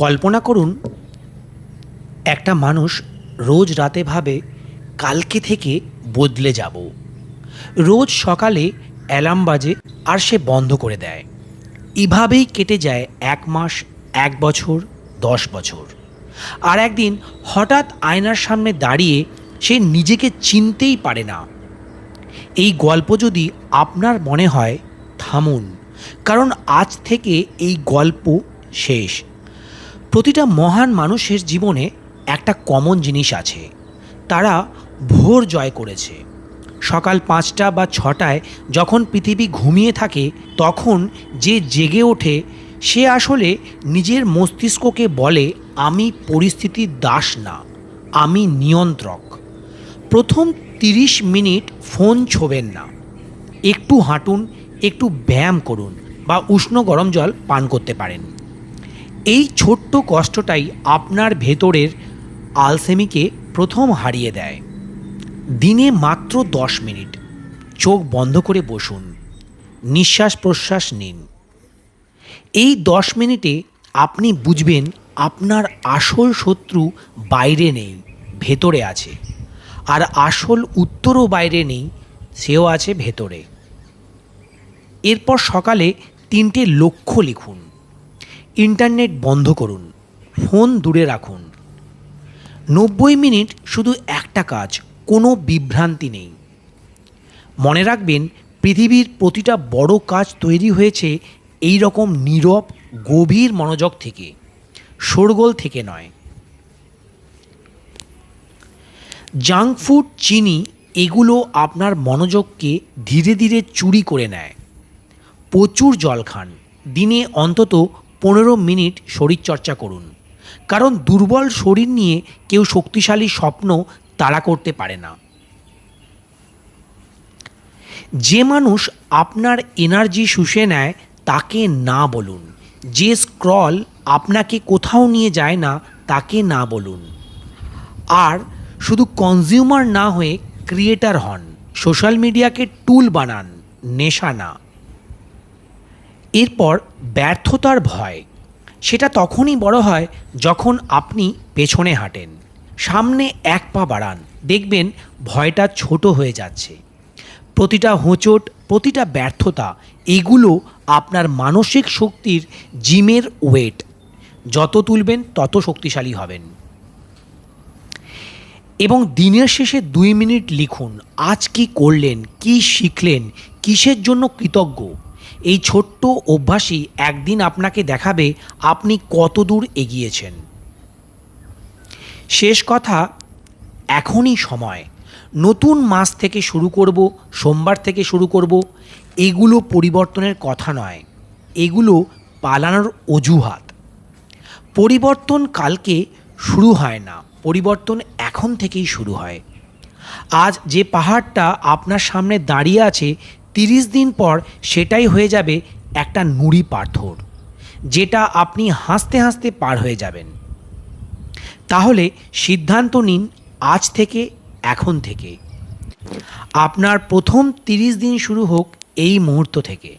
কল্পনা করুন, একটা মানুষ রোজ রাতে ভাবে কালকে থেকে বদলে যাব। রোজ সকালে অ্যালার্ম বাজে আর সে বন্ধ করে দেয়। এভাবেই কেটে যায় 1 মাস, 1 বছর, 10 বছর। আর একদিন হঠাৎ আয়নার সামনে দাঁড়িয়ে সে নিজেকে চিনতেই পারে না। এই গল্প যদি আপনার মনে হয়, থামুন, কারণ আজ থেকে এই গল্প শেষ। প্রতিটা মহান মানুষের জীবনে একটা কমন জিনিস আছে, তারা ভোর জয় করেছে। সকাল 5টা বা 6টায় যখন পৃথিবী ঘুমিয়ে থাকে, তখন যে জেগে ওঠে সে আসলে নিজের মস্তিষ্ককে বলে, আমি পরিস্থিতির দাস না, আমি নিয়ন্ত্রক। প্রথম 30 মিনিট ফোন ছোবেন না, একটু হাঁটুন, একটু ব্যায়াম করুন বা উষ্ণ গরম জল পান করতে পারেন। এই ছোট্ট কষ্টটাই আপনার ভেতরের আলসেমিকে প্রথম হারিয়ে দেয়। দিনে মাত্র 10 মিনিট চোখ বন্ধ করে বসুন, নিঃশ্বাস প্রশ্বাস নিন। এই 10 মিনিটে আপনি বুঝবেন আপনার আসল শত্রু বাইরে নেই, ভেতরে আছে। আর আসল উত্তরও বাইরে নেই, সেও আছে ভেতরে। এরপর সকালে 3টে লক্ষ্য লিখুন। ইন্টারনেট বন্ধ করুন, ফোন দূরে রাখুন। 90 মিনিট শুধু একটা কাজ, কোনো বিভ্রান্তি নেই। মনে রাখবেন, পৃথিবীর প্রতিটা বড় কাজ তৈরি হয়েছে এই রকম নীরব গভীর মনোযোগ থেকে, শোরগোল থেকে নয়। জাঙ্ক ফুড, চিনি, এগুলো আপনার মনোযোগকে ধীরে ধীরে চুরি করে নেয়। প্রচুর জল খান, দিনে অন্তত 15 মিনিট শরীরচর্চা করুন, কারণ দুর্বল শরীর নিয়ে কেউ শক্তিশালী স্বপ্ন তাড়া করতে পারে না। যে মানুষ আপনার এনার্জি শুষে নেয় তাকে না বলুন। যে স্ক্রল আপনাকে কোথাও নিয়ে যায় না তাকে না বলুন। আর শুধু কনজিউমার না হয়ে ক্রিয়েটার হন। সোশ্যাল মিডিয়াকে টুল বানান, নেশা না। এরপর ব্যর্থতার ভয়, সেটা তখনই বড় হয় যখন আপনি পেছনে হাঁটেন। সামনে 1 পা বাড়ান, দেখবেন ভয়টা ছোট হয়ে যাচ্ছে। প্রতিটা হোঁচট, প্রতিটা ব্যর্থতা, এগুলো আপনার মানসিক শক্তির জিমের ওয়েট। যত তুলবেন তত শক্তিশালী হবেন। এবং দিনের শেষে 2 মিনিট লিখুন, আজ কী করলেন, কী শিখলেন, কিসের জন্য কৃতজ্ঞ। এই ছোট্ট অভ্যাসই একদিন আপনাকে দেখাবে আপনি কত দূর এগিয়েছেন। শেষ কথা, এখনই সময়। নতুন মাস থেকে শুরু করব, সোমবার থেকে শুরু করব, এগুলো পরিবর্তনের কথা নয়, এগুলো পালানোর অজুহাত। পরিবর্তন কালকে শুরু হয় না, পরিবর্তন এখন থেকেই শুরু হয়। আজ যে পাহাড়টা আপনার সামনে দাঁড়িয়ে আছে, 30 দিন পর সেটাই হয়ে যাবে একটা নুড়ি পাথর, যেটা আপনি হাসতে হাসতে পার হয়ে যাবেন। তাহলে সিদ্ধান্ত নিন, আজ থেকে, এখন থেকে। আপনার প্রথম 30 দিন শুরু হোক এই মুহূর্ত থেকে।